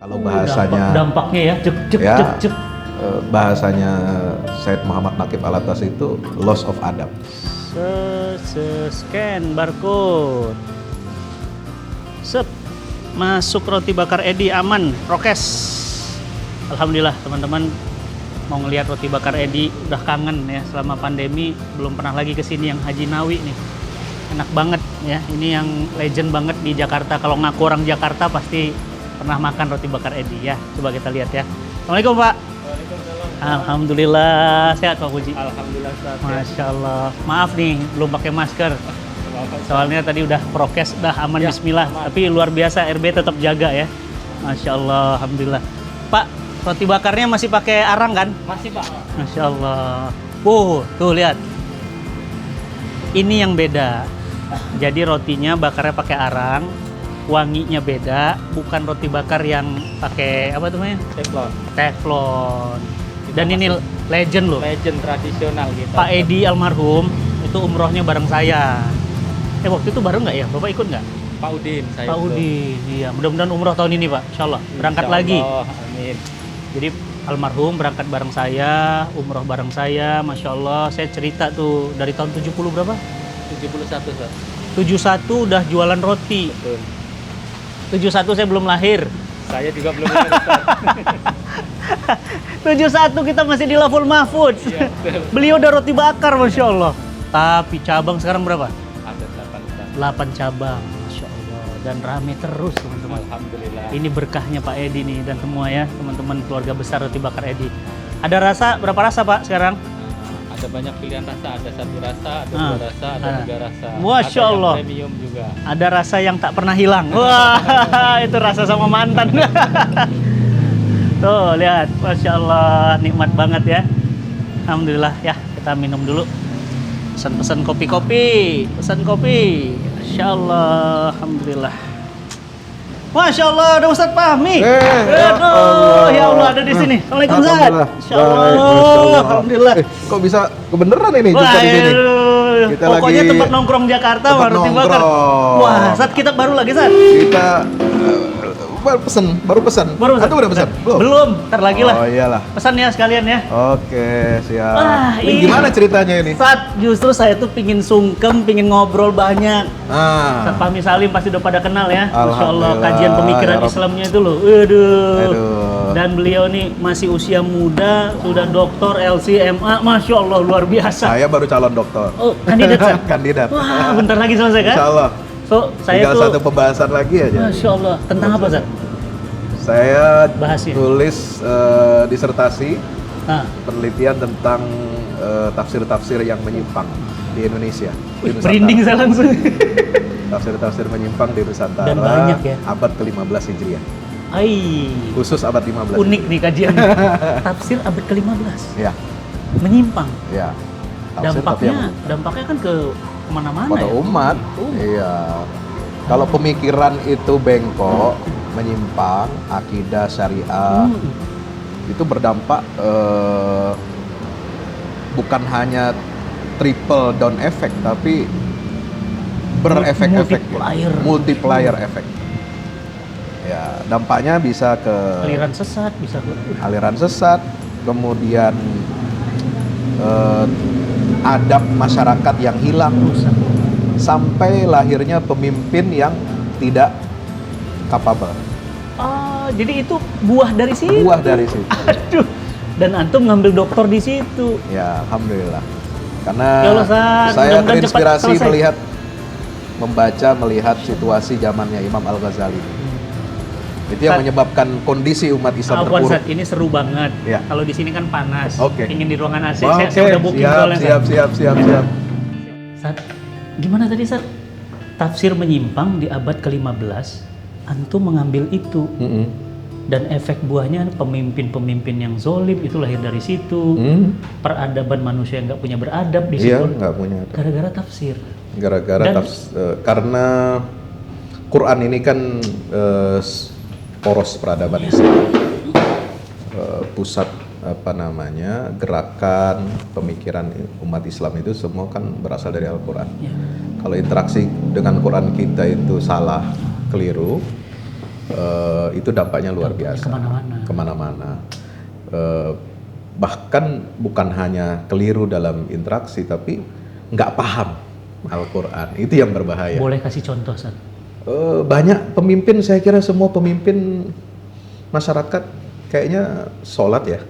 Kalau bahasanya dampaknya ya, cek. bahasanya Said Muhammad Naqib Alatas itu loss of adab. Scan barcode. Sep. Masuk roti bakar Edi aman, prokes. Alhamdulillah teman-teman mau ngelihat roti bakar Edi udah kangen ya, selama pandemi belum pernah lagi kesini yang Haji Nawi nih. Enak banget ya, ini yang legend banget di Jakarta. Kalau ngaku orang Jakarta pasti pernah makan roti bakar Edi ya. Coba kita lihat ya. Assalamualaikum Pak. Waalaikumsalam. Alhamdulillah sehat Pak Puji. Alhamdulillah sehat. Masya Allah. Maaf nih belum pakai masker. Soalnya tadi udah prokes, udah aman Ya, bismillah. aman. Tapi luar biasa RB tetap jaga ya. Masya Allah, alhamdulillah. Pak, roti bakarnya masih pakai arang kan? Masih Pak. Masya Allah. Tuh lihat. Ini yang beda. Jadi rotinya bakarnya pakai arang, wanginya beda, bukan roti bakar yang pakai apa tuh namanya? Teflon. Teflon. Dan ini legend loh. Legend tradisional gitu. Pak Edi almarhum itu umrohnya bareng saya. Waktu itu bareng nggak ya? Bapak ikut nggak? Pak Udin. Saya Pak belum. Udin, iya. Mudah-mudahan umroh tahun ini Pak, Insya Allah. Berangkat Insya lagi. Allah, amin. Jadi almarhum berangkat bareng saya, umroh bareng saya, Masya Allah. Saya cerita tuh dari tahun 70 berapa? 71 Ustaz. 71 udah jualan roti. Betul. 71 saya belum lahir. Saya juga belum lahir Ustaz. 71 kita masih di level Mahfud. Iya, betul. Beliau udah roti bakar, Masya Allah. Tapi cabang sekarang berapa? Ada 8 Ustaz. 8 cabang, Masya Allah. Dan rame terus teman-teman. Alhamdulillah. Ini berkahnya Pak Edi nih dan semua ya teman-teman keluarga besar roti bakar Edi. Ada rasa, berapa rasa Pak sekarang? Ada banyak pilihan rasa, ada 1 rasa, ada 2 rasa, ada 3 rasa. Masya Ada Allah. yang premium juga. Ada rasa yang tak pernah hilang. Wah, itu rasa sama mantan. Tuh, lihat. Masya Allah, nikmat banget ya. Alhamdulillah ya, kita minum dulu. Pesan-pesan kopi-kopi. Pesan kopi. Masya Allah, Alhamdulillah. Masya Allah, ada Ustadz Fahmi. Ya Aduh, ya Allah ada di sini. Assalamualaikum Ustadz. Masya Allah, Alhamdulillah. Kok bisa kebeneran ini jumpa di sini? Aduh. Kita Pokoknya lagi tempat nongkrong Jakarta, tempat roti bakar. nongkrong. Wah, saat kita baru lagi, Sat. Kita baru pesan. Baru pesan. Atau udah pesan? Belum? Belum, ntar lagi lah. Oh iyalah. Pesan ya sekalian ya. Oke, siap. Wah, Ini gimana ceritanya ini? Sat, justru saya tuh pingin sungkem, pingin ngobrol banyak. Ustadz Ah. Fahmi Salim pasti udah pada kenal ya. Masya Allah, Alhamdulillah, kajian pemikiran ya Rabb. Islamnya itu loh. Waduh. Aduh. Dan beliau nih masih usia muda, sudah doktor LCMA. Masya Allah, luar biasa. Saya baru calon dokter. Oh, kandidat Sat? Kandidat. Wah, bentar lagi selesai kan? Insya Allah. So, saya Tinggal tuh, satu pembahasan lagi aja. Masya Allah, tentang apa Sat? Saya Bahasnya. tulis disertasi Nah, penelitian tentang tafsir-tafsir yang menyimpang di Indonesia. Di Nusantara. merinding saya langsung. Tafsir-tafsir menyimpang di Nusantara. Dan banyak ya. Abad ke-15 Hijriah. Ai, Khusus abad 15. unik nih kajiannya. Tafsir abad ke-15. Ya, Menyimpang. ya. Tafsir tapi yang Dampaknya kan ke kemana-mana pada ya. umat. Iya. Kalau pemikiran itu bengkok, menyimpang, akidah syariah, itu berdampak bukan hanya triple down effect, tapi berefek-efek, multiplier efek. Ya, dampaknya bisa ke Aliran sesat bisa ke aliran sesat, kemudian adab masyarakat yang hilang, rusak. sampai lahirnya pemimpin yang tidak capable. Oh, jadi itu buah dari situ. Buah dari situ. Aduh. Dan antum ngambil doktor di situ. Ya, alhamdulillah. Karena Ya Allah, Sat, saya mudah-mudahan terinspirasi cepat selesai. melihat situasi zamannya Imam Al-Ghazali. Itu yang Sat, menyebabkan kondisi umat Islam Afwan, terpuruk. Sat, ini seru banget. Ya. Kalau di sini kan panas. Oke. Ingin di ruangan AC. Wah, Saya udah booking soalnya, Sat. siap. Sat, gimana tadi Sat? Tafsir menyimpang di abad ke-15, antum mengambil itu. Dan efek buahnya pemimpin-pemimpin yang zolim itu lahir dari situ. Peradaban manusia yang nggak punya beradab di Iya, situ. nggak punya. Gara-gara tafsir. Gara-gara Dan- karena Quran ini kan poros peradaban Islam, pusat gerakan pemikiran umat Islam itu semua kan berasal dari Al-Quran. Ya. Kalau interaksi dengan Quran kita itu salah, keliru, itu dampaknya luar biasa. Kemana-mana. Bahkan bukan hanya keliru dalam interaksi, tapi nggak paham Al-Quran. Itu yang berbahaya. Boleh kasih contoh, Ustaz? Banyak pemimpin, saya kira semua pemimpin masyarakat kayaknya sholat ya.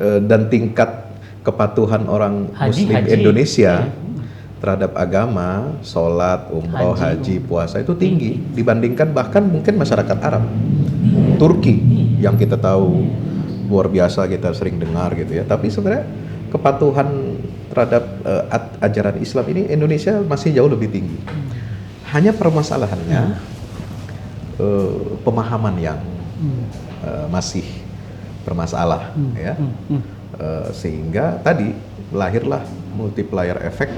Dan tingkat kepatuhan orang Muslim Indonesia terhadap agama, sholat, umroh, haji, puasa itu tinggi dibandingkan bahkan mungkin masyarakat Arab, Turki yang kita tahu luar biasa, kita sering dengar gitu ya. Tapi sebenarnya kepatuhan terhadap ajaran Islam ini Indonesia masih jauh lebih tinggi. Hanya permasalahannya pemahaman yang masih bermasalah ya. Sehingga tadi lahirlah multiplier effect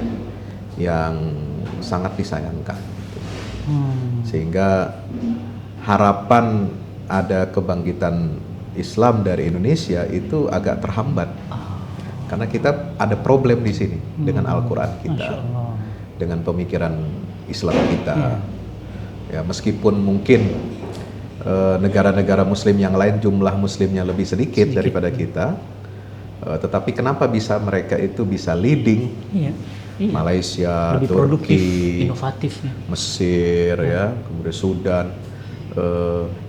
yang sangat disayangkan. Sehingga harapan ada kebangkitan Islam dari Indonesia itu agak terhambat. Karena kita ada problem di sini dengan Al-Quran kita, dengan pemikiran Islam kita. Ya, meskipun mungkin negara-negara Muslim yang lain jumlah Muslimnya lebih sedikit daripada kita, tetapi kenapa bisa mereka itu bisa leading? Malaysia, lebih Turki, produktif, inovatif, Mesir, ya, kemudian Sudan.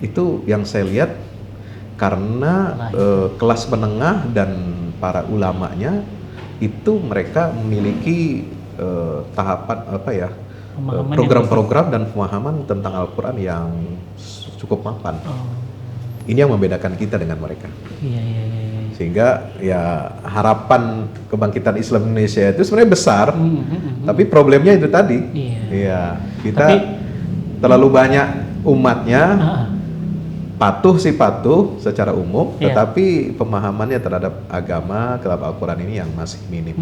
Itu yang saya lihat karena kelas menengah dan para ulamanya itu mereka memiliki tahapan program-program dan pemahaman tentang Al-Quran yang cukup mapan. Ini yang membedakan kita dengan mereka. Sehingga ya harapan kebangkitan Islam Indonesia itu sebenarnya besar, tapi problemnya itu tadi. Iya, kita terlalu banyak umatnya. Patuh secara umum, tetapi pemahamannya terhadap agama, terhadap Al-Quran ini yang masih minim.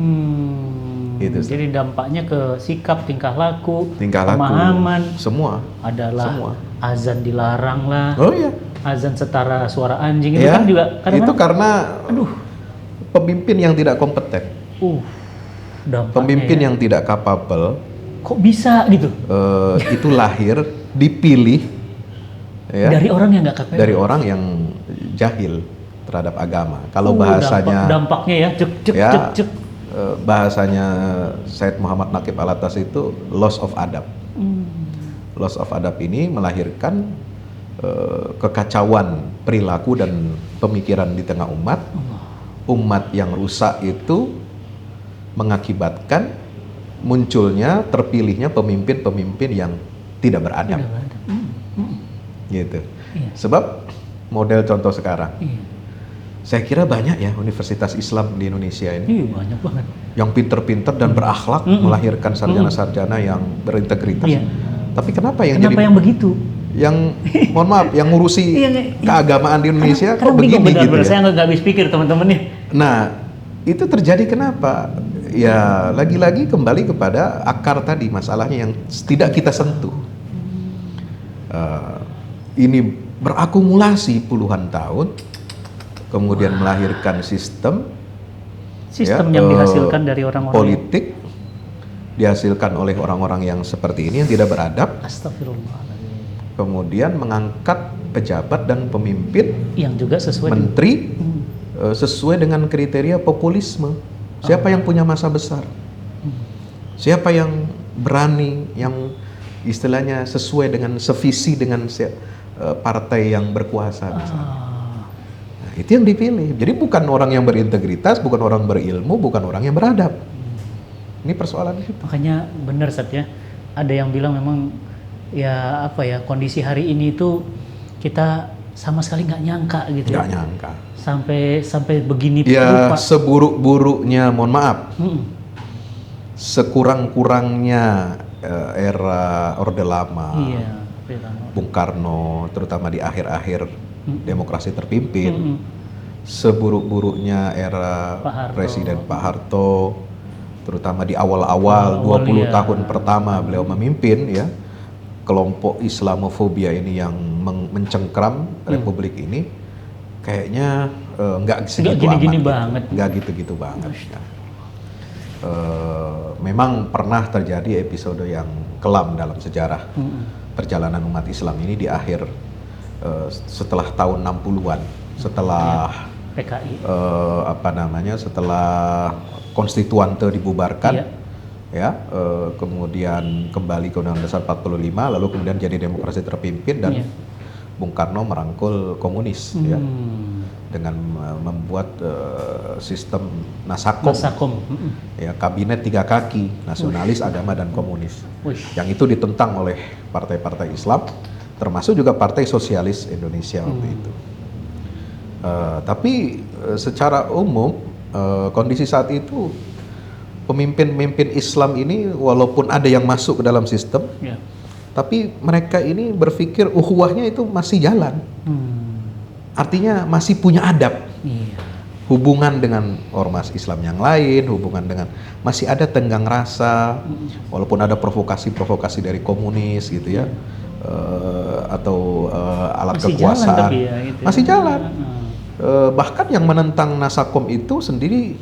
Gitu, jadi dampaknya ke sikap, tingkah laku, pemahaman, semua. Adalah azan dilarang lah. Oh iya. Azan setara suara anjing itu kan juga. Itu karena pemimpin yang tidak kompeten. Pemimpin yang tidak capable. Kok bisa gitu? Itu lahir, dipilih. Ya, dari orang yang nggak capable. Dari orang yang jahil terhadap agama. Kalau bahasanya dampaknya ya, cek. Bahasanya Said Muhammad Naqib Alatas itu loss of adab. Loss of adab ini melahirkan kekacauan perilaku dan pemikiran di tengah umat. Umat yang rusak itu mengakibatkan munculnya, terpilihnya pemimpin-pemimpin yang tidak beradab. Gitu. Sebab model contoh sekarang. Saya kira banyak ya universitas Islam di Indonesia ini. Banyak banget. Yang pinter-pinter dan berakhlak, melahirkan sarjana-sarjana yang berintegritas. Tapi kenapa yang begitu? Yang mohon maaf, yang ngurusi keagamaan di Indonesia kok begini gitu ya? Saya nggak habis pikir teman-teman nih. Nah, itu terjadi kenapa? Ya lagi-lagi kembali kepada akar tadi, masalahnya yang tidak kita sentuh. Ini berakumulasi puluhan tahun, kemudian melahirkan sistem yang dihasilkan dari orang-orang politik, dihasilkan oleh orang-orang yang seperti ini yang tidak beradab. Astagfirullahaladzim. Kemudian mengangkat pejabat dan pemimpin yang juga sesuai menteri sesuai dengan kriteria populisme. Siapa yang punya masa besar? Siapa yang berani, yang istilahnya sesuai dengan sevisi dengan partai yang berkuasa misalnya. Nah, itu yang dipilih. Jadi bukan orang yang berintegritas, bukan orang berilmu, bukan orang yang beradab. Ini persoalan itu. Makanya benar Sat ya. Ada yang bilang memang kondisi hari ini itu kita sama sekali nggak nyangka gitu. Nggak nyangka. Sampai begini ya, seburuk-buruknya, mohon maaf. Sekurang-kurangnya era Orde Lama. Bung Karno, terutama di akhir-akhir demokrasi terpimpin, seburuk-buruknya era Presiden Pak Harto, terutama di awal-awal 20 tahun pertama beliau memimpin, ya, kelompok Islamofobia ini yang mencengkram Republik ini, kayaknya nggak segitu amat, nggak gitu-gitu banget. Memang pernah terjadi episode yang kelam dalam sejarah. perjalanan umat Islam ini di akhir setelah tahun 60-an, setelah PKI. setelah konstituante dibubarkan, Iya. kemudian kembali ke Undang-Undang Dasar 45, lalu kemudian jadi demokrasi terpimpin dan Iya. Bung Karno merangkul komunis, ya, dengan membuat sistem Nasakom, ya, kabinet 3 kaki, nasionalis, agama dan komunis, yang itu ditentang oleh partai-partai Islam, termasuk juga Partai Sosialis Indonesia waktu itu. Tapi secara umum kondisi saat itu pemimpin-pemimpin Islam ini walaupun ada yang masuk ke dalam sistem, tapi mereka ini berpikir ukhuwahnya itu masih jalan. Artinya masih punya adab. Hubungan dengan ormas Islam yang lain, hubungan dengan masih ada tenggang rasa, walaupun ada provokasi-provokasi dari komunis gitu ya, atau alat masih kekuasaan, jalan tapi ya, gitu. Masih jalan. Bahkan yang menentang Nasakom itu sendiri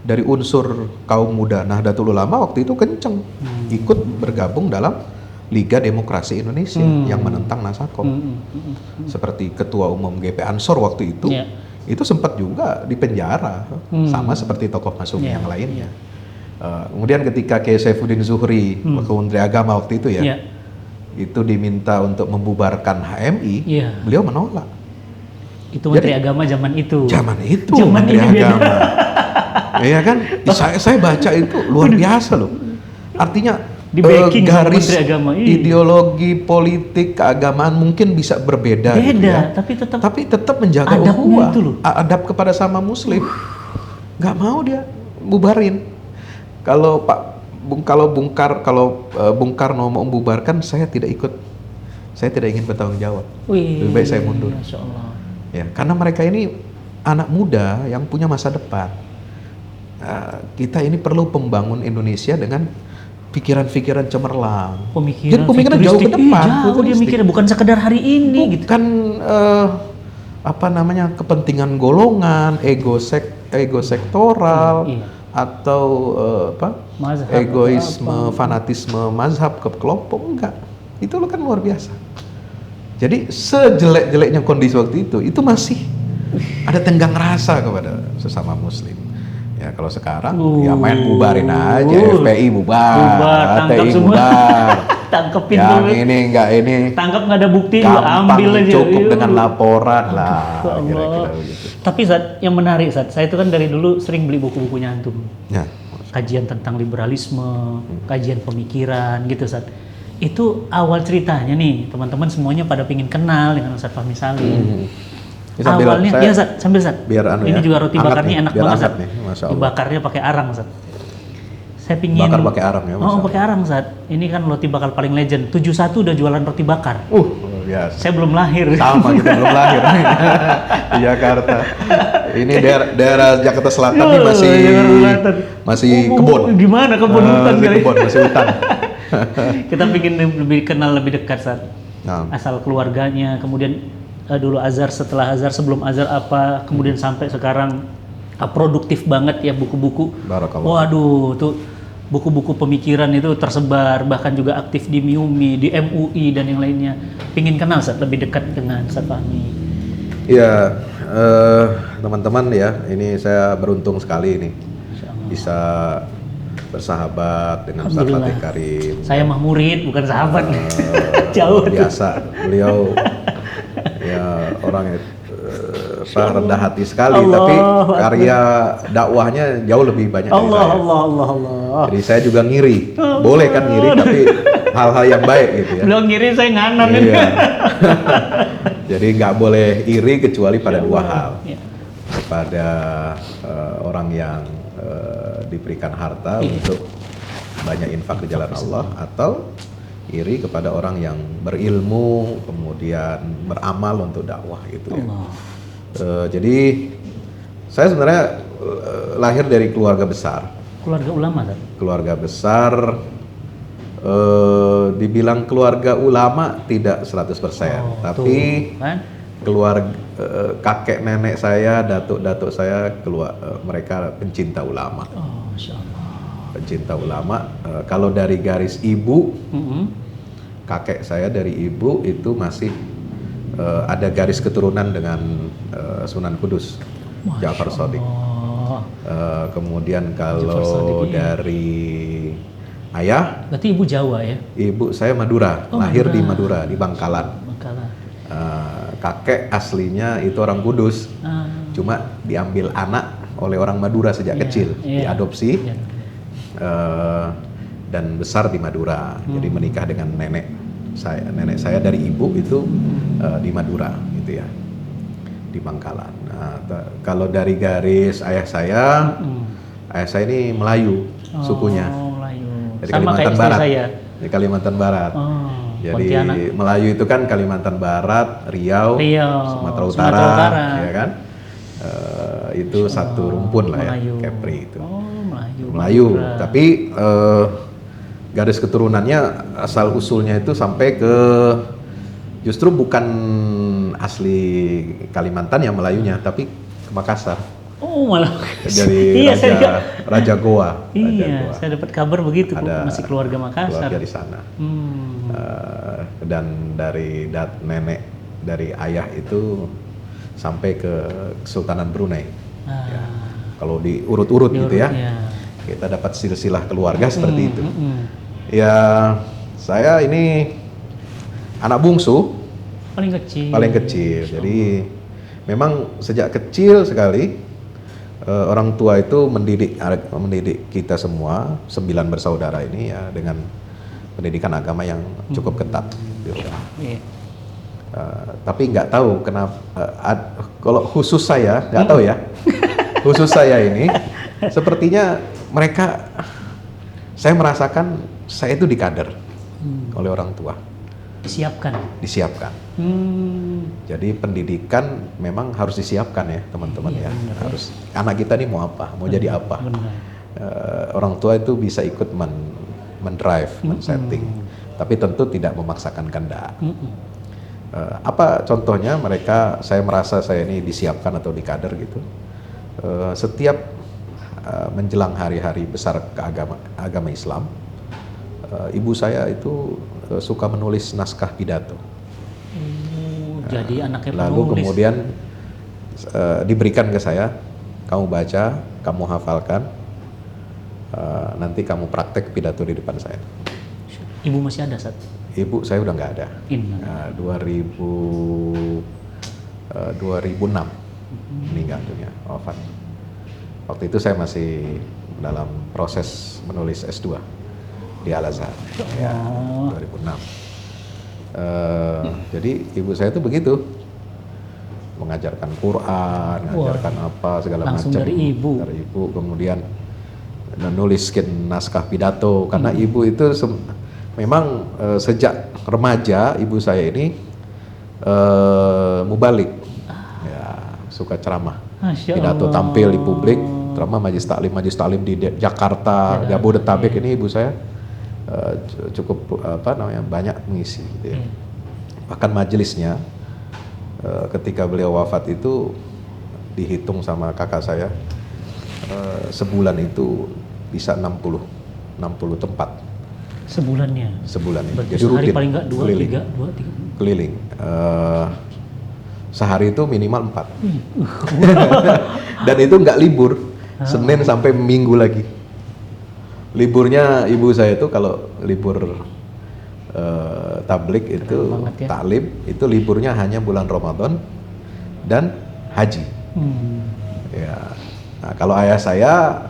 dari unsur kaum muda Nahdlatul Ulama waktu itu kenceng, ikut bergabung dalam Liga Demokrasi Indonesia yang menentang Nasakom. Seperti Ketua Umum GP Ansor waktu itu, itu sempat juga dipenjara, sama seperti tokoh Masumi yang lainnya. Kemudian ketika Kiai Saifuddin Zuhri, Menteri Agama waktu itu ya, itu diminta untuk membubarkan HMI, beliau menolak. Itu Menteri Agama zaman itu. Zaman itu Menteri Agama. Iya kan? Saya baca itu luar biasa loh. Artinya garis ideologi politik keagamaan mungkin bisa berbeda gitu ya. Tapi tetap menjaga ukhuwah, adab kepada sama muslim. Nggak mau dia bubarin. Kalau Bung Karno mau membubarkan, saya tidak ikut. Saya tidak ingin bertanggung jawab. Lebih baik saya mundur. Masya Allah. Ya, karena mereka ini anak muda yang punya masa depan. Kita ini perlu pembangun Indonesia dengan pikiran-pikiran cemerlang. Jadi pemikiran jauh ke depan. Jauh dia mikirnya, bukan sekedar hari ini. Bukan kepentingan golongan, ego sektoral, atau egoisme, fanatisme mazhab ke kelompok, enggak. Itu kan luar biasa. Jadi sejelek-jeleknya kondisi waktu itu masih ada tenggang rasa kepada sesama muslim. Ya kalau sekarang ya main bubarin aja, FPI bubar, HTI bubar, tangkepin yang dulu. Ini enggak ini. Tangkap nggak ada bukti, gampang ambil aja. Cukup dengan laporan lah. Kira-kira begitu. Tapi yang menarik saya itu kan dari dulu sering beli buku-bukunya antum. Ya. Kajian tentang liberalisme, kajian pemikiran gitu Itu awal ceritanya nih, teman-teman semuanya pada pingin kenal dengan Ustadz Fahmi Salim. Awalnya, ya sambil biar ini juga roti bakarnya enak banget dibakarnya pakai arang saya pingin bakar pakai arang ya. Pakai arang ini kan roti bakar paling legend. 71 udah jualan roti bakar. Biasa. Saya belum lahir. Sama kita belum lahir di Jakarta. Ini daerah Jakarta Selatan ini masih kebun. Gimana kebun hutan kali? Masih hutan. Kita pingin lebih kenal lebih dekat asal keluarganya, kemudian dulu Azhar, setelah Azhar, sebelum Azhar apa, kemudian sampai sekarang produktif banget ya buku-buku. Waduh, tuh buku-buku pemikiran itu tersebar, bahkan juga aktif di MIUMI, di MUI dan yang lainnya. Pingin kenal lebih dekat dengan Ustadz Fahmi. Iya, teman-teman ya, ini saya beruntung sekali ini bisa bersahabat dengan Ustadz Fatih Karim. Saya mah murid, bukan sahabat. Jauh biasa. Beliau ya orang rendah hati sekali, tapi karya dakwahnya jauh lebih banyak dari saya. Allah. Jadi saya juga ngiri. Boleh kan ngiri, tapi hal-hal yang baik gitu ya. Beliau ngiri, saya nganan. Iya. Jadi nggak boleh iri kecuali pada dua hal. Kepada orang yang diberikan harta untuk banyak infak ke jalan Allah, atau iri kepada orang yang berilmu kemudian beramal untuk dakwah gitu ya. Jadi saya sebenarnya lahir dari keluarga besar. Keluarga ulama kan? Keluarga besar, dibilang keluarga ulama tidak 100%, tapi keluarga kakek nenek saya, datuk saya mereka pencinta ulama. Pencinta ulama. Kalau dari garis ibu, kakek saya dari ibu itu masih ada garis keturunan dengan Sunan Kudus, Ja'far Shadiq. Kemudian kalau Shadiq, iya. dari ayah, Berarti ibu Jawa ya? ibu saya Madura, Oh, lahir Madura. di Madura, di Bangkalan. Bangkalan. Kakek aslinya itu orang Kudus, cuma diambil anak oleh orang Madura sejak Iya, kecil, iya. diadopsi. Iya. Dan besar di Madura, jadi menikah dengan nenek saya dari ibu itu di Madura gitu ya, di Bangkalan. Nah, kalau dari garis ayah saya ini Melayu sukunya, Melayu. dari Sama kayak Kalimantan istri Barat. saya. Di Kalimantan Barat. Jadi Pontianak. Melayu itu kan Kalimantan Barat, Riau, Sumatera Utara, ya kan? Itu satu rumpun lah ya, Melayu. Kepri itu. Melayu. Melayu, Madura. tapi garis keturunannya asal usulnya itu sampai ke justru bukan asli Kalimantan yang Melayunya, tapi ke Makassar. Oh malah. Dari Iya, Raja Goa. Iya, saya dapat kabar begitu, Bu. Ada Masih keluarga Makassar. Keluarga di sana. Dan dari nenek dari ayah itu sampai ke Kesultanan Brunei. Ya. Kalau diurut-urut gitu ya, kita dapat silsilah keluarga seperti itu. Ya, saya ini anak bungsu, Paling kecil. paling kecil. Jadi memang sejak kecil sekali orang tua itu mendidik kita semua 9 bersaudara ini ya dengan pendidikan agama yang cukup ketat di rumah. Iya. Tapi nggak tahu kenapa kalau khusus saya nggak tahu ya. Khusus saya ini sepertinya saya merasakan saya itu dikader oleh orang tua. Disiapkan. Jadi pendidikan memang harus disiapkan ya teman-teman ya. Harus anak kita nih mau apa, mau jadi apa. Orang tua itu bisa ikut mendrive, men-setting, tapi tentu tidak memaksakan kehendak. Apa contohnya saya merasa saya ini disiapkan atau dikader gitu. Setiap menjelang hari-hari besar agama Islam, ibu saya itu suka menulis naskah pidato. Jadi anaknya Lalu penulis. kemudian diberikan ke saya, kamu baca, kamu hafalkan, nanti kamu praktek pidato di depan saya. Ibu masih ada saat? Ibu saya udah nggak ada. 2006 meninggal dunia, wafat. Waktu itu saya masih dalam proses menulis S2 di Al-Azhar, ya, 2006. Jadi ibu saya itu begitu, mengajarkan Quran, mengajarkan apa segala macam. Langsung dari ibu. Dari ibu, kemudian menuliskan naskah pidato karena ibu itu memang sejak remaja ibu saya ini mubalik, ya, suka ceramah, pidato tampil di publik, ceramah majelis taklim di Jakarta, Jabodetabek. Ini ibu saya cukup banyak mengisi gitu ya. Bahkan majelisnya ketika beliau wafat itu dihitung sama kakak saya, sebulan itu bisa 60 tempat. Sebulannya? Sebulan itu. Berarti Jadi sehari rutin, paling nggak 2, keliling. 3. Keliling. Sehari itu minimal 4. Dan itu nggak libur, Senin sampai Minggu lagi. Liburnya ibu saya itu kalau libur tablik itu, ya. taklim itu liburnya hanya bulan Ramadan dan haji. Ya. Nah, kalau ayah saya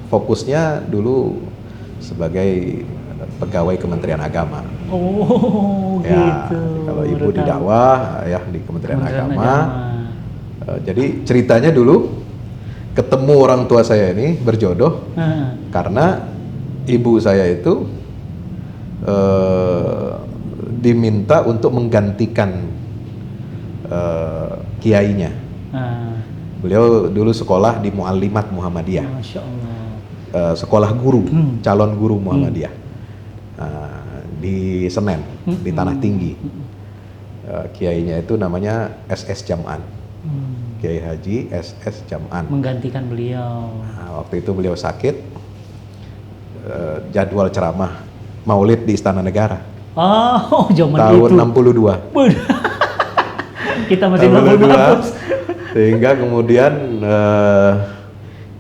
fokusnya dulu sebagai pegawai Kementerian Agama. Oh, Ya, gitu. kalau ibu di dakwah, ayah di Kementerian Agama. Jadi ceritanya dulu ketemu orang tua saya ini berjodoh karena ibu saya itu diminta untuk menggantikan kiainya. Beliau dulu sekolah di Muallimat Muhammadiyah. Masya Allah. Sekolah guru, calon guru Muhammadiyah di Senen, di Tanah Tinggi. Kiainya itu namanya SS Jam'an, Kiai Haji SS Jam'an. Menggantikan beliau. Nah, waktu itu beliau sakit, jadwal ceramah Maulid di Istana Negara. Oh, zaman tahun itu. 62. Kita masih Tahun 62. 82. Sehingga kemudian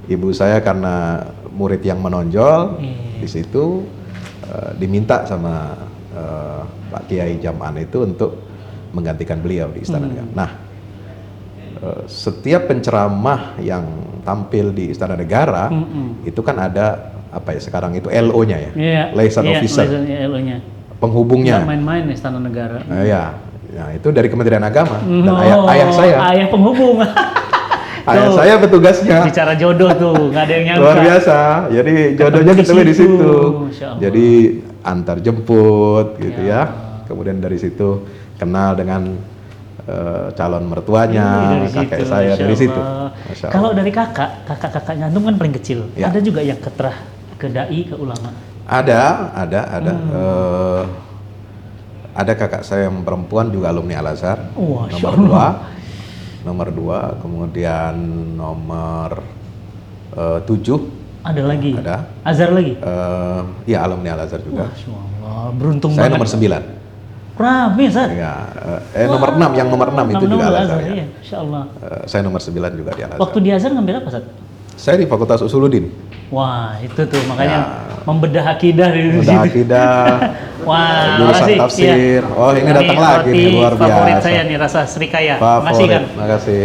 ibu saya karena murid yang menonjol di situ diminta sama Pak Kiai Jam'an itu untuk menggantikan beliau di Istana Negara. Nah, setiap penceramah yang tampil di Istana Negara itu kan ada apa ya sekarang itu LO-nya ya, Iya, liaison officer, LO-nya. penghubungnya. Nggak main-main Istana Negara. Ya, itu dari Kementerian Agama dan ayah saya. Ayah penghubung. Ayah Tuh, saya petugasnya. bicara jodoh tuh, nggak ada yang nyangka. Luar biasa. Jadi jodohnya ketemu di situ. Masya Allah. Jadi antar jemput gitu Ya. ya. Kemudian dari situ kenal dengan calon mertuanya, Dari kakek situ, saya Masya dari situ. Allah. Masya Kalau Allah. dari kakak-kakaknya antum kan paling kecil. Ya. Ada juga yang keterah ke dai, ke ulama. Ada. Ada kakak saya yang perempuan juga alumni Al Azhar. Wah, Masya nomor Allah. nomor 2, kemudian nomor 7 Ada lagi. ada. Azhar lagi. Ya alumni Al Azhar juga. Masya Allah, beruntung Saya banget. nomor 9. Rame, Zat. Ya, nomor 6, yang nomor 6 itu juga Al Azhar ya. Iya, Masya Allah. Saya nomor 9 juga di Al Azhar. Waktu di Azhar ngambil apa, Zat? Saya di Fakultas Usuluddin. Wah, itu tuh makanya Ya. membedah akidah di Udah situ. akidah, Wah, jurusan makasih. tafsir. Iya. Oh, ini datang lagi roti nih, luar favorit biasa. saya nih, rasa Srikaya. Makasih, Favorit, Kang. makasih.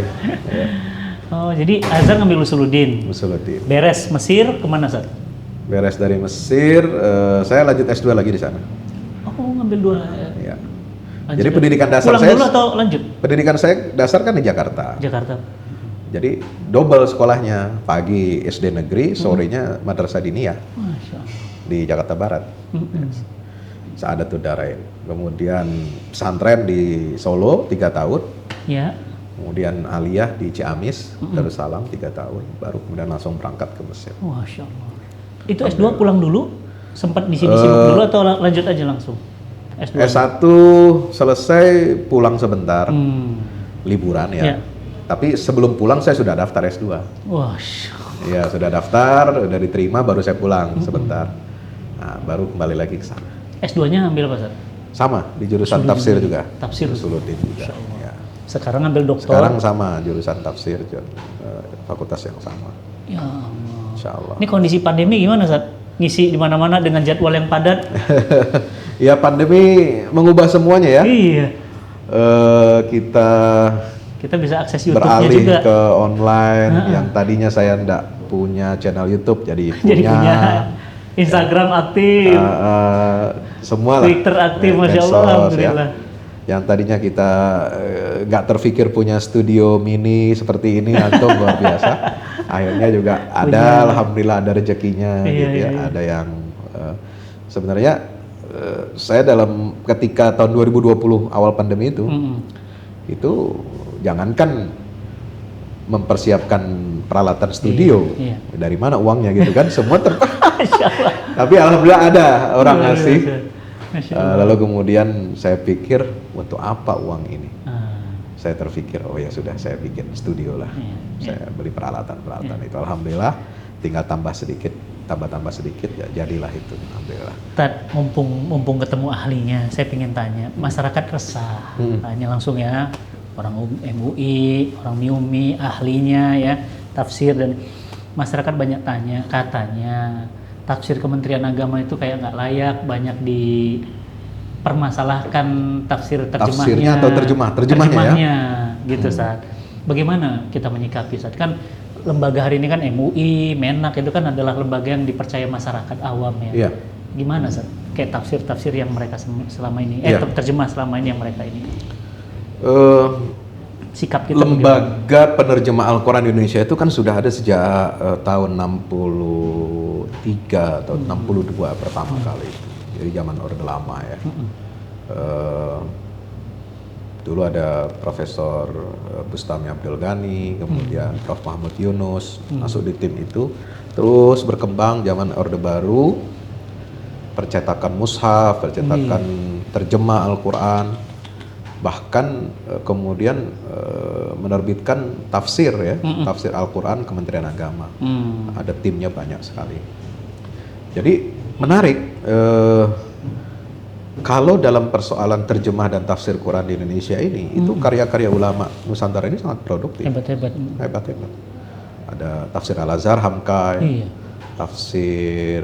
Oh, jadi Azhar ngambil Usuluddin. Usuluddin. Beres Mesir kemana, Zat? Beres dari Mesir, saya lanjut S2 lagi di sana. Oh, ngambil 2. Ya. Lanjut. Jadi pendidikan dasar Pulang saya, dulu atau lanjut? pendidikan saya dasar kan di Jakarta. Jakarta. Jadi double sekolahnya, pagi SD negeri, sorenya Madrasah Diniyah Masya Allah. di Jakarta Barat. Saadatul Darain. Kemudian pesantren di Solo 3 tahun. Ya. Kemudian aliyah di Ciamis, Darussalam 3 tahun, baru kemudian langsung berangkat ke Mesir. Masya Allah. Itu S2 pulang dulu? Sempat di sini sibuk dulu atau lanjut aja langsung? S2. S1 selesai, pulang sebentar, liburan ya. Ya. Tapi sebelum pulang saya sudah daftar S2. Wah, Ya, sudah daftar, udah diterima, baru saya pulang sebentar. Nah, baru kembali lagi ke sana. S2-nya ambil apa, Zat? Sama, di jurusan tafsir juga. Tafsir. Usuluddin juga. Ya. Sekarang ambil doktor. Sekarang sama, jurusan tafsir, fakultas yang sama. Ya Allah. Insya Allah. Ini kondisi pandemi gimana, Zat? Ngisi di mana-mana dengan jadwal yang padat? Ya pandemi mengubah semuanya ya. Iya. Kita Bisa akses YouTube-nya beralih juga. ke online yang tadinya saya enggak punya channel YouTube jadi punya, Jadi punya Instagram aktif, semua lah. Twitter aktif, Masya medsos, Allah, Alhamdulillah. Yang tadinya kita nggak terpikir punya studio mini seperti ini atau luar biasa. Akhirnya juga ada, alhamdulillah ada rezekinya Iya, gitu ya. iya. Ada yang sebenarnya saya dalam ketika tahun 2020 awal pandemi itu jangankan mempersiapkan peralatan studio, Iya. dari mana uangnya gitu kan, semua Masya Allah. tapi alhamdulillah ada orang Luar ngasih. biasa. Masya Allah. Lalu kemudian saya pikir untuk apa uang ini? Ah, Saya terpikir, oh ya sudah saya bikin studio lah. Iya, Saya beli peralatan itu, alhamdulillah tinggal tambah sedikit ya jadilah itu, alhamdulillah. Tad, mumpung ketemu ahlinya, saya ingin tanya, masyarakat resah, tanya langsung ya, orang MUI, orang MIUMI, ahlinya ya, tafsir, dan masyarakat banyak tanya, katanya tafsir Kementerian Agama itu kayak nggak layak, banyak dipermasalahkan tafsirnya Tafsirnya atau terjemahnya ya? gitu Saat. Bagaimana kita menyikapi Saat? Kan lembaga hari ini kan MUI, Menak itu kan adalah lembaga yang dipercaya masyarakat awam ya. Iya. Gimana Saat? Kayak tafsir-tafsir yang mereka selama ini, Iya. terjemah selama ini yang mereka ini. Sikap kita bagaimana? Lembaga penerjemah Al-Quran di Indonesia itu kan sudah ada sejak tahun 63 atau 62 pertama kali itu. Jadi zaman Orde Lama ya. Dulu ada Profesor Bustami Abdul Ghani, kemudian Prof. Mahmud Yunus masuk di tim itu. Terus berkembang zaman Orde Baru, percetakan mushaf, percetakan terjemah Al-Quran. Bahkan kemudian menerbitkan tafsir ya, tafsir Al-Quran Kementerian Agama. Ada timnya banyak sekali. Jadi menarik, Kalau dalam persoalan terjemah dan tafsir Quran di Indonesia ini, itu karya-karya ulama Nusantara ini sangat produktif. Hebat-hebat. Hebat-hebat. Ada tafsir Al-Azhar Hamkai, Iya. tafsir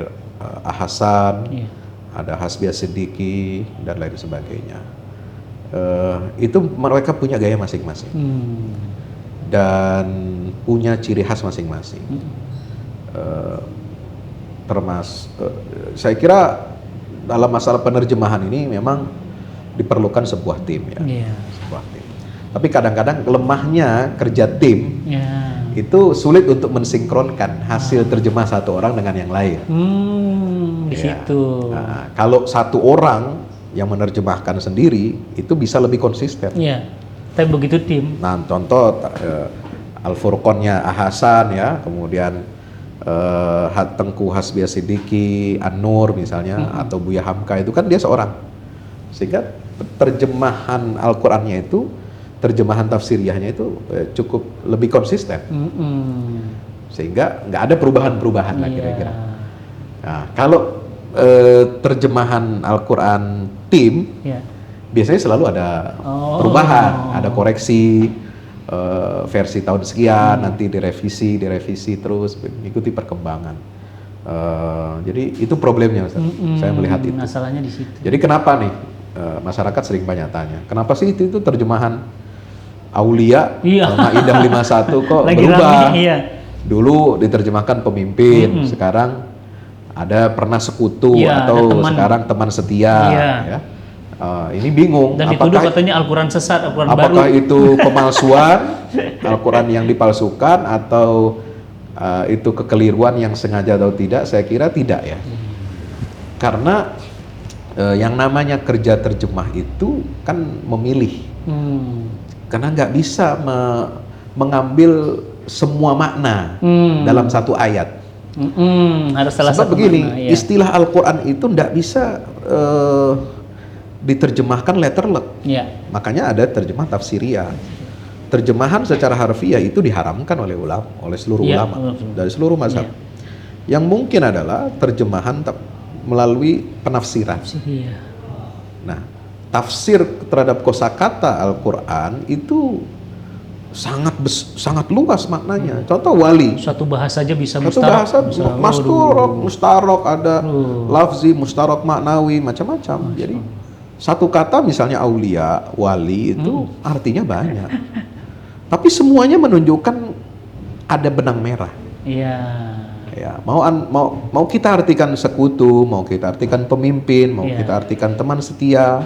Ahasan, Iya. ada Hasbiah Siddiqi dan lain sebagainya. Itu mereka punya gaya masing-masing dan punya ciri khas masing-masing. Saya kira dalam masalah penerjemahan ini memang diperlukan sebuah tim ya, Iya. sebuah tim. Tapi kadang-kadang lemahnya kerja tim Ya. itu sulit untuk mensinkronkan hasil terjemah satu orang dengan yang lain. Di Ya. situ. Nah, kalau satu orang yang menerjemahkan sendiri itu bisa lebih konsisten. Iya. Tapi begitu tim. Nah, contoh Al-Furqonnya Ahasan ya, kemudian Tengku Hasbiah Siddiqi, An-Nur misalnya, atau Buya Hamka itu kan dia seorang. Sehingga terjemahan Al-Qur'annya itu, terjemahan tafsiriyahnya itu cukup lebih konsisten. Sehingga nggak ada perubahan-perubahan lah kira-kira. Nah, kalau terjemahan Al-Quran tim, Ya. biasanya selalu ada perubahan, ada koreksi, versi tahun sekian, nanti direvisi terus, mengikuti perkembangan. Jadi itu problemnya, Ustaz. Saya melihat itu. Masalahnya di situ. Jadi kenapa nih masyarakat sering banyak tanya, kenapa sih itu terjemahan Aulia, Iya. Maidah 51 kok Lagi berubah? rame, iya. Dulu diterjemahkan pemimpin, sekarang ada pernah sekutu, Iya, atau ada teman. sekarang teman setia. Iya. Ya. Ini bingung. Dan dituduh katanya Al-Quran sesat, Al-Quran baru. Apakah itu pemalsuan Al-Quran yang dipalsukan, atau itu kekeliruan yang sengaja atau tidak? Saya kira tidak ya. Karena yang namanya kerja terjemah itu kan memilih. Karena nggak bisa mengambil semua makna dalam satu ayat. Harus salah Sebab satu begini, makna, iya. istilah Al-Quran itu nggak bisa diterjemahkan letterlek. Iya. Makanya ada terjemah tafsiriyah. Terjemahan secara harfiah itu diharamkan oleh ulama, oleh seluruh Iya, ulama betul. dari seluruh mazhab. Yang mungkin adalah terjemahan melalui penafsiran. Iya. Nah, tafsir terhadap kosakata Al-Quran itu sangat luas maknanya. Contoh wali. Suatu bahasa aja bisa Satu mustarok. bahasa mustarok, ada lafzi, mustarok, maknawi, macam-macam. Jadi satu kata misalnya aulia, wali itu artinya banyak. Tapi semuanya menunjukkan ada benang merah. Iya. Ya, mau kita artikan sekutu, mau kita artikan pemimpin, mau Iya. kita artikan teman setia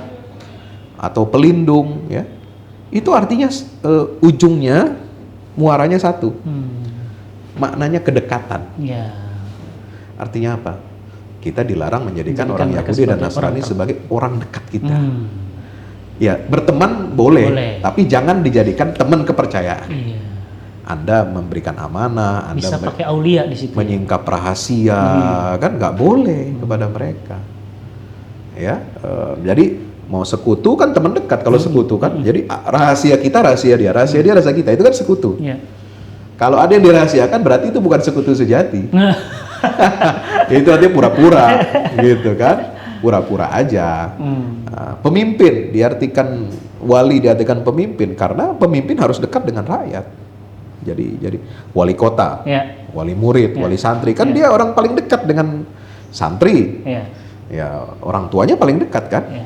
atau pelindung, ya. Itu artinya ujungnya muaranya satu. Maknanya kedekatan. Iya. Artinya apa? Kita dilarang menjadikan Menjadikan orang mereka Yahudi dan sebagai Nasrani orang sebagai orang dekat kita. Hmm. Ya, berteman boleh, Boleh. tapi jangan dijadikan teman kepercayaan. Iya. Anda memberikan amanah, Anda Bisa pakai aulia di situ. menyingkap rahasia, kan nggak boleh kepada mereka. Ya, jadi mau sekutu kan teman dekat. Kalau sekutu kan, jadi rahasia kita rahasia dia rahasia kita, itu kan sekutu. Iya. Kalau ada yang dirahasiakan berarti itu bukan sekutu sejati. Itu artinya pura-pura, gitu kan? Pura-pura aja. Pemimpin diartikan wali, diartikan pemimpin karena pemimpin harus dekat dengan rakyat. Jadi wali kota, Iya. wali murid, wali santri kan dia orang paling dekat dengan santri. Iya. Ya, orang tuanya paling dekat kan. Iya.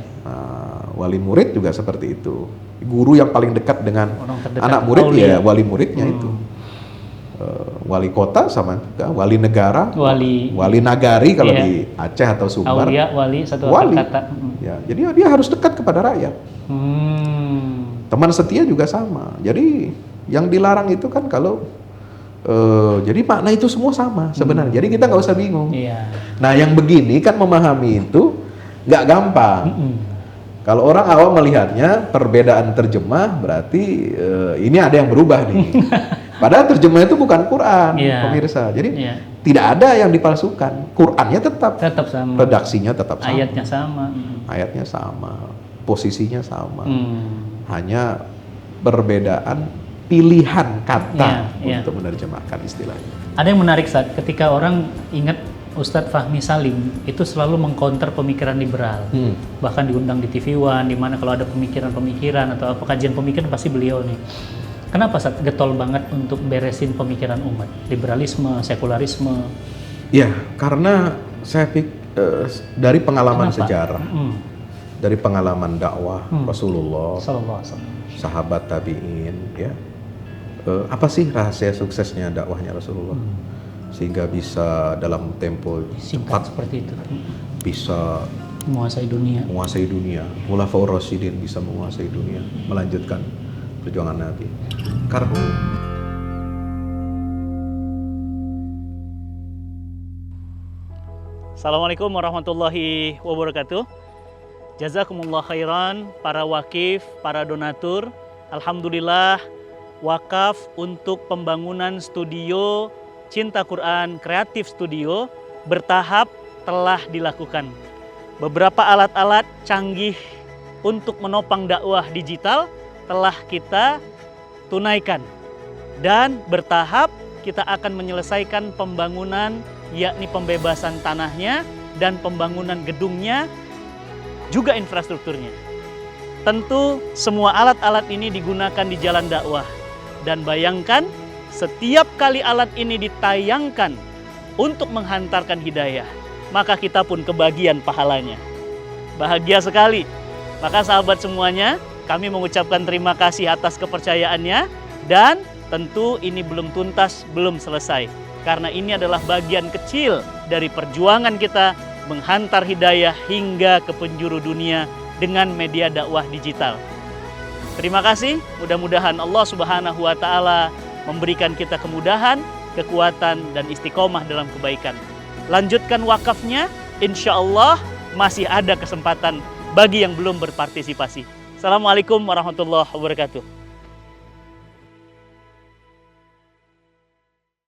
Wali murid juga seperti itu. Guru yang paling dekat dengan Orang terdekat, anak murid aulia. ya wali muridnya itu. Wali kota sama juga, wali negara, wali nagari kalau Iya. di Aceh atau Sumbar. Aulia, wali, satu Wali. kata. Ya, jadi dia harus dekat kepada rakyat. Teman setia juga sama. Jadi yang dilarang itu kan kalau jadi makna itu semua sama sebenarnya. Jadi kita nggak usah bingung. Iya. Nah, yang begini kan memahami itu nggak gampang. Kalau orang awam melihatnya perbedaan terjemah berarti ini ada yang berubah nih. Padahal terjemah itu bukan Quran, Iya. pemirsa. Jadi Iya. tidak ada yang dipalsukan. Qurannya tetap sama. redaksinya tetap sama. Ayatnya sama. Ayatnya sama, posisinya sama. Hanya perbedaan pilihan kata Iya. untuk menerjemahkan istilahnya. Ada yang menarik saat ketika orang ingat Ustadz Fahmi Salim itu selalu mengcounter pemikiran liberal. Bahkan diundang di TV One, di mana kalau ada pemikiran-pemikiran atau apa kajian pemikiran pasti beliau nih. Kenapa Ustadz getol banget untuk beresin pemikiran umat? Liberalisme, sekularisme. Ya, karena saya dari pengalaman Kenapa? sejarah, dari pengalaman dakwah Rasulullah, Sallallahu alaihi wasallam. sahabat tabi'in, ya. Apa sih rahasia suksesnya dakwahnya Rasulullah? Sehingga bisa dalam tempo Singkat cepat seperti itu. bisa Menguasai dunia. menguasai dunia. Khulafaur Rasyidin bisa menguasai dunia, melanjutkan perjuangan Nabi. Karena Assalamualaikum warahmatullahi wabarakatuh. Jazakumullah khairan para wakif, para donatur. Alhamdulillah wakaf untuk pembangunan studio Cinta Quran Kreatif Studio bertahap telah dilakukan. Beberapa alat-alat canggih untuk menopang dakwah digital telah kita tunaikan. Dan bertahap kita akan menyelesaikan pembangunan, yakni pembebasan tanahnya dan pembangunan gedungnya, juga infrastrukturnya. Tentu semua alat-alat ini digunakan di jalan dakwah. Dan bayangkan setiap kali alat ini ditayangkan untuk menghantarkan hidayah, maka kita pun kebagian pahalanya. Bahagia sekali. Maka sahabat semuanya, kami mengucapkan terima kasih atas kepercayaannya, dan tentu ini belum tuntas, belum selesai. Karena ini adalah bagian kecil dari perjuangan kita menghantar hidayah hingga ke penjuru dunia dengan media dakwah digital. Terima kasih, mudah-mudahan Allah Subhanahu wa Ta'ala memberikan kita kemudahan, kekuatan, dan istiqomah dalam kebaikan. Lanjutkan wakafnya, insya Allah masih ada kesempatan bagi yang belum berpartisipasi. Assalamualaikum warahmatullahi wabarakatuh.